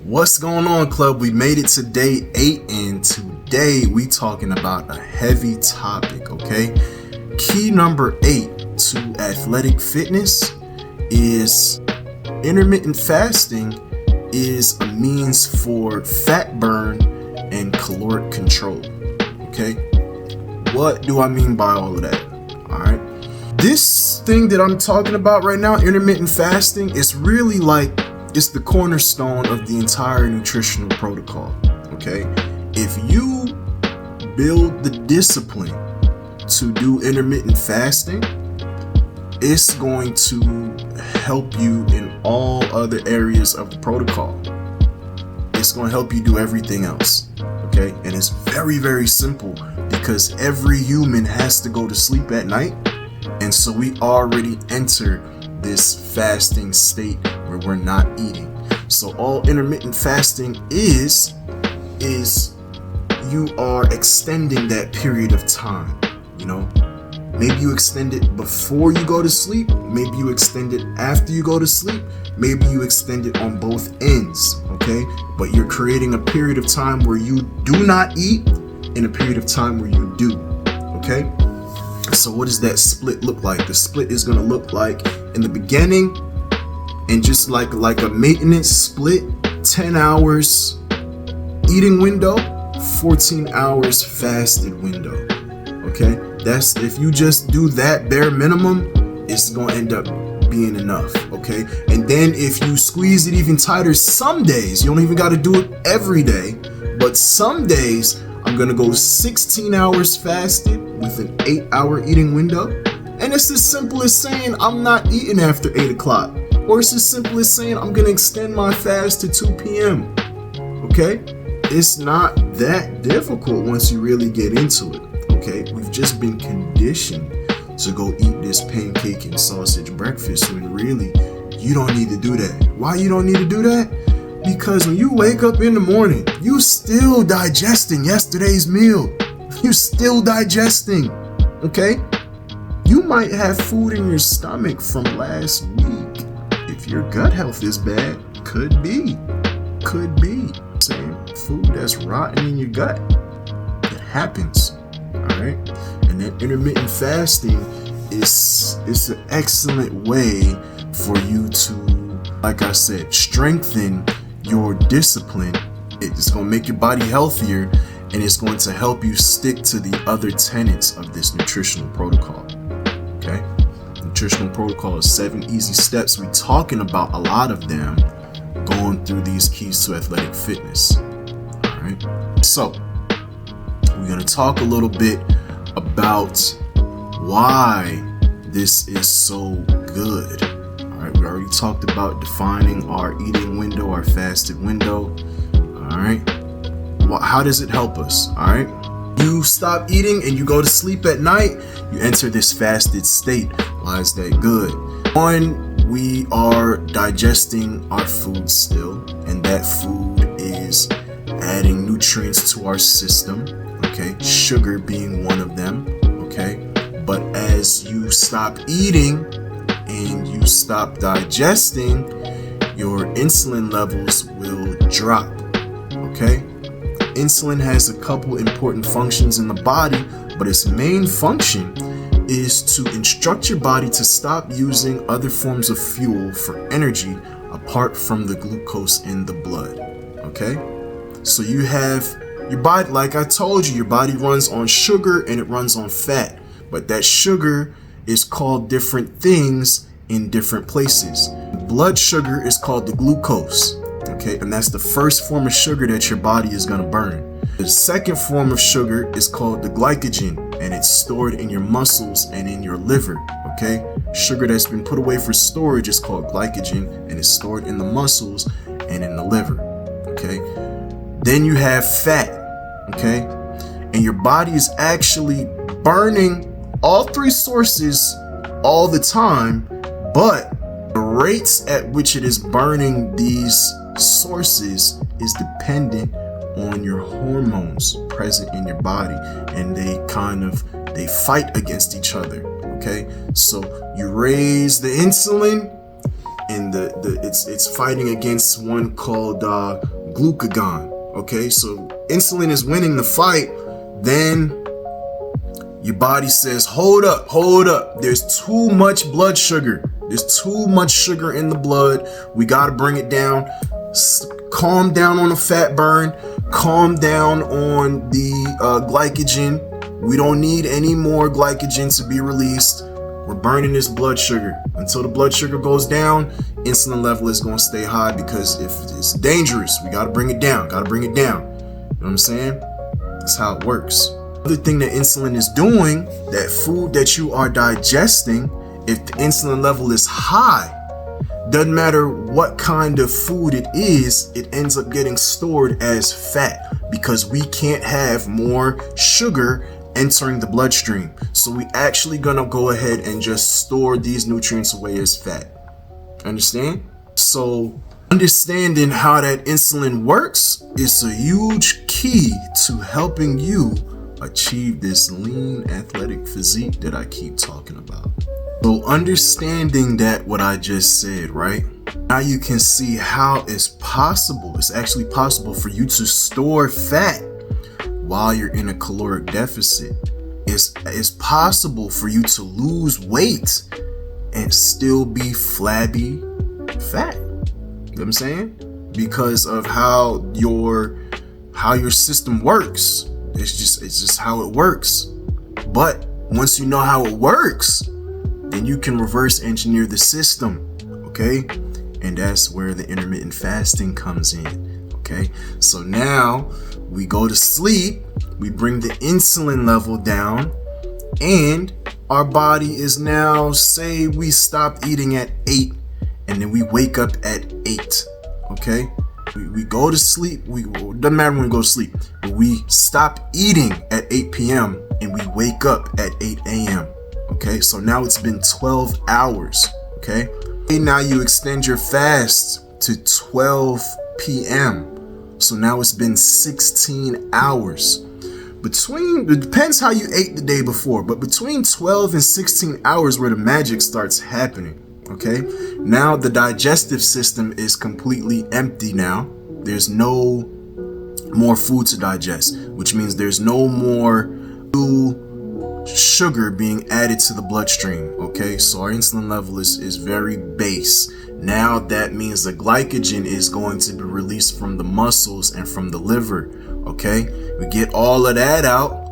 What's going on, club? We made it to day 8, and today we talking about a heavy topic, okay? Key number 8 to athletic fitness is intermittent fasting is a means for fat burn and caloric control, okay? What do I mean by all of that? All right. This thing that I'm talking about right now, intermittent fasting, is really like it's the cornerstone of the entire nutritional protocol, okay? If you build the discipline to do intermittent fasting, it's going to help you in all other areas of the protocol. It's going to help you do everything else, okay? And it's very, very simple because every human has to go to sleep at night. And so we already enter this fasting state where we're not eating. So all intermittent fasting is you are extending that period of time, you know? Maybe you extend it before you go to sleep, maybe you extend it after you go to sleep, maybe you extend it on both ends, okay? But you're creating a period of time where you do not eat and a period of time where you do, okay? So what does that split look like? The split is going to look like in the beginning, and just like a maintenance split, 10 hours eating window, 14 hours fasted window. Okay, that's if you just do that bare minimum, it's going to end up being enough. Okay, and then if you squeeze it even tighter, some days you don't even got to do it every day, but some days I'm gonna go 16 hours fasted with an 8-hour eating window. And it's as simple as saying I'm not eating after 8 o'clock. Or it's as simple as saying I'm gonna extend my fast to 2 p.m. Okay? It's not that difficult once you really get into it. Okay? We've just been conditioned to go eat this pancake and sausage breakfast when really you don't need to do that. Why you don't need to do that? Because when you wake up in the morning, you still digesting yesterday's meal. You still digesting, okay? You might have food in your stomach from last week. If your gut health is bad, could be. Same food that's rotten in your gut. It happens, all right? And then intermittent fasting is an excellent way for you to, like I said, strengthen your discipline. It's going to make your body healthier, and it's going to help you stick to the other tenets of this nutritional protocol. Okay? Nutritional protocol is 7 easy steps. We're talking about a lot of them going through these keys to athletic fitness. All right? So, we're going to talk a little bit about why this is so good. We already talked about defining our eating window, our fasted window. All right. Well, how does it help us? All right. You stop eating and you go to sleep at night. You enter this fasted state. Why is that good? One, we are digesting our food still, and that food is adding nutrients to our system. Okay. Sugar being one of them. Okay. But as you stop eating and you stop digesting, your insulin levels will drop, okay? Insulin has a couple important functions in the body, but its main function is to instruct your body to stop using other forms of fuel for energy apart from the glucose in the blood, okay? So you have your body, like I told you, your body runs on sugar and it runs on fat, but that sugar is called different things in different places. Blood sugar is called the glucose, okay? And that's the first form of sugar that your body is gonna burn. The second form of sugar is called the glycogen, and it's stored in your muscles and in your liver, okay? Sugar that's been put away for storage is called glycogen, and it's stored in the muscles and in the liver, okay? Then you have fat, okay? And your body is actually burning all 3 sources all the time, but the rates at which it is burning these sources is dependent on your hormones present in your body, and they fight against each other. Okay, so you raise the insulin and it's fighting against one called glucagon. Okay, so insulin is winning the fight. Then your body says, hold up, there's too much blood sugar. There's too much sugar in the blood. We got to bring it down. Calm down on the fat burn. Calm down on the glycogen. We don't need any more glycogen to be released. We're burning this blood sugar. Until the blood sugar goes down, insulin level is going to stay high, because if it's dangerous, we got to bring it down. You know what I'm saying? That's how it works. Other thing that insulin is doing, that food that you are digesting, if the insulin level is high, doesn't matter what kind of food it is, it ends up getting stored as fat, because we can't have more sugar entering the bloodstream. So we actually gonna go ahead and just store these nutrients away as fat. Understand? So understanding how that insulin works is a huge key to helping you achieve this lean athletic physique that I keep talking about. So understanding that, what I just said, right? Now you can see how it's actually possible for you to store fat while you're in a caloric deficit. It's possible for you to lose weight and still be flabby fat. You know what I'm saying? Because of how your system works. It's just how it works. But once you know how it works, then you can reverse engineer the system, okay? And that's where the intermittent fasting comes in, okay? So now we go to sleep, we bring the insulin level down, and our body is now, say we stop eating at 8, and then we wake up at 8, okay? We go to sleep, doesn't matter when we go to sleep, but we stop eating at 8 p.m. and we wake up at 8 a.m. Okay, so now it's been 12 hours. Okay, now you extend your fast to 12 p.m. So now it's been 16 hours. It depends how you ate the day before, but between 12 and 16 hours where the magic starts happening. Okay, now the digestive system is completely empty now. There's no more food to digest, which means there's no more sugar being added to the bloodstream. Okay, so our insulin level is very base. Now that means the glycogen is going to be released from the muscles and from the liver. Okay, we get all of that out,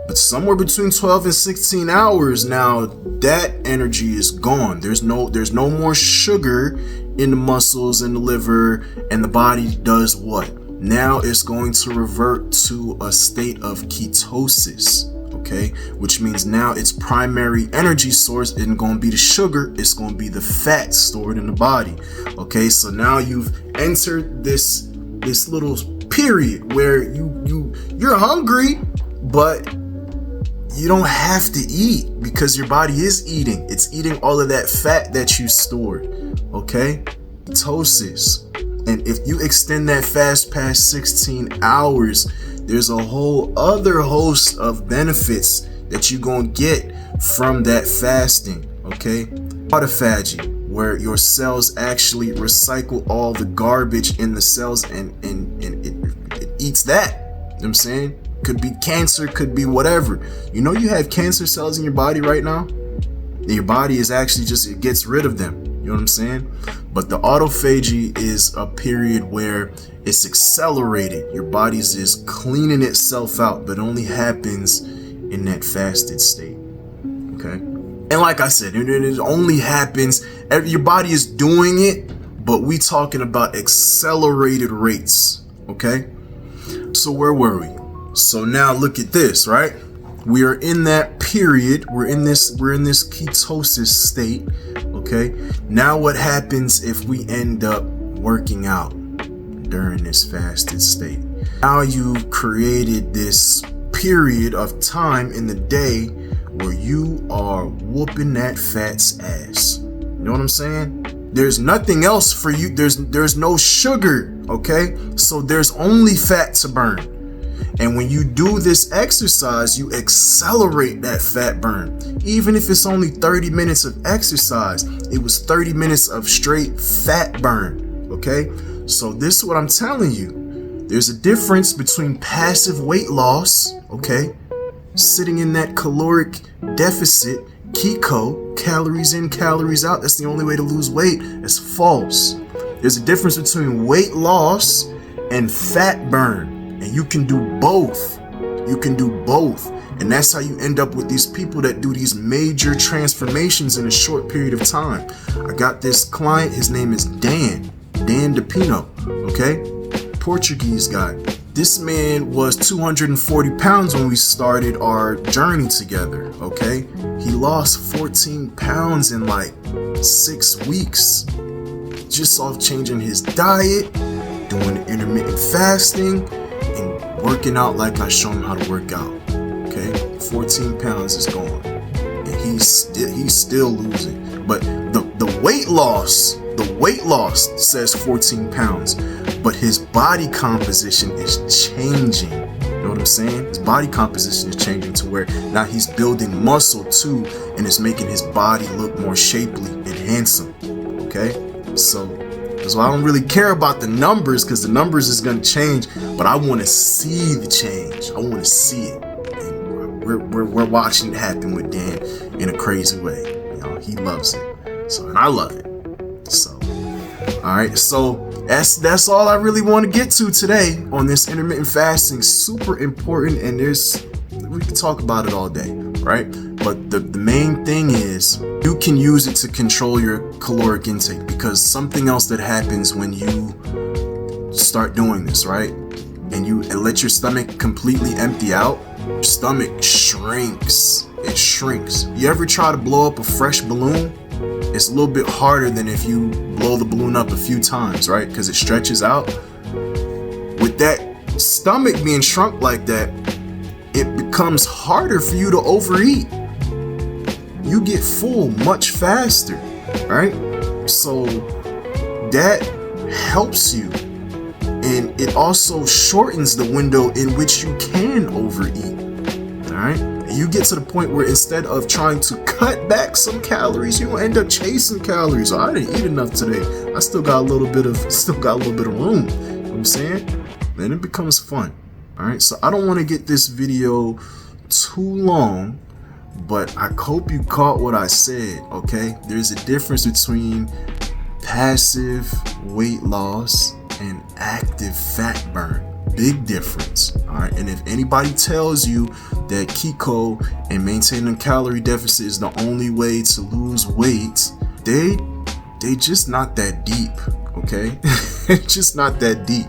but somewhere between 12 and 16 hours, now that energy is gone. There's no more sugar in the muscles and the liver, and the body does what? Now it's going to revert to a state of ketosis. Okay, which means now its primary energy source isn't going to be the sugar, it's going to be the fat stored in the body. Okay, so now you've entered this little period where you're hungry, but you don't have to eat because your body is eating. It's eating all of that fat that you stored. Okay, ketosis. And if you extend that fast past 16 hours, there's a whole other host of benefits that you're going to get from that fasting, okay? Autophagy, where your cells actually recycle all the garbage in the cells and it eats that. You know what I'm saying? Could be cancer, could be whatever. You know you have cancer cells in your body right now? And your body is actually it gets rid of them. You know what I'm saying? But the autophagy is a period where it's accelerated. Your body's just cleaning itself out, but it only happens in that fasted state. Okay? And like I said, it only happens, your body is doing it, but we talking about accelerated rates. Okay? So where were we? So now look at this, right? We are in that period. We're in this ketosis state. Okay. Now what happens if we end up working out during this fasted state? Now you've created this period of time in the day where you are whooping that fat's ass. You know what I'm saying? There's nothing else for you. There's no sugar. Okay. So there's only fat to burn. And when you do this exercise, you accelerate that fat burn. Even if it's only 30 minutes of exercise, it was 30 minutes of straight fat burn, okay? So this is what I'm telling you. There's a difference between passive weight loss, okay? Sitting in that caloric deficit, keto, calories in, calories out, that's the only way to lose weight. It's false. There's a difference between weight loss and fat burn. And you can do both. You can do both. And that's how you end up with these people that do these major transformations in a short period of time. I got this client, his name is Dan DePino, okay? Portuguese guy. This man was 240 pounds when we started our journey together, okay? He lost 14 pounds in like 6 weeks. Just off changing his diet, doing intermittent fasting, and working out like I show him how to work out. Okay, 14 pounds is gone, and he's still losing. But the weight loss says 14 pounds, but his body composition is changing. You know what I'm saying? His body composition is changing to where now he's building muscle too, and it's making his body look more shapely and handsome. Okay, so that's why I don't really care about the numbers, because the numbers is going to change, but I want to see the change. I want to see it. And we're watching it happen with Dan in a crazy way. You know, he loves it. So, and I love it. So, all right. So that's all I really want to get to today on this intermittent fasting. Super important. And we can talk about it all day, right? But the main thing is you can use it to control your caloric intake, because something else that happens when you start doing this, right? And you let your stomach completely empty out, your stomach shrinks. It shrinks. You ever try to blow up a fresh balloon? It's a little bit harder than if you blow the balloon up a few times, right? Because it stretches out. With that stomach being shrunk like that, it becomes harder for you to overeat. You get full much faster, right? So that helps you. And it also shortens the window in which you can overeat, all right? And you get to the point where instead of trying to cut back some calories, you end up chasing calories. Oh, I didn't eat enough today. I still got a little bit of room. You know what I'm saying? Then it becomes fun. All right, so I don't want to get this video too long, but I hope you caught what I said, okay? There's a difference between passive weight loss and active fat burn. Big difference, all right? And if anybody tells you that keto and maintaining a calorie deficit is the only way to lose weight, they just not that deep, okay? Just not that deep.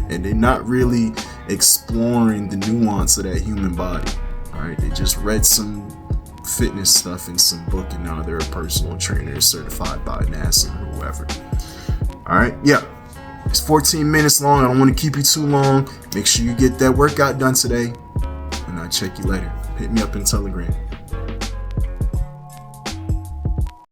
And they're not really exploring the nuance of that human body. All right, they just read some fitness stuff in some book, and now they're a personal trainer certified by NASA or whoever. All right, yeah, it's 14 minutes long. I don't want to keep you too long. Make sure you get that workout done today, and I'll check you later. Hit me up in Telegram.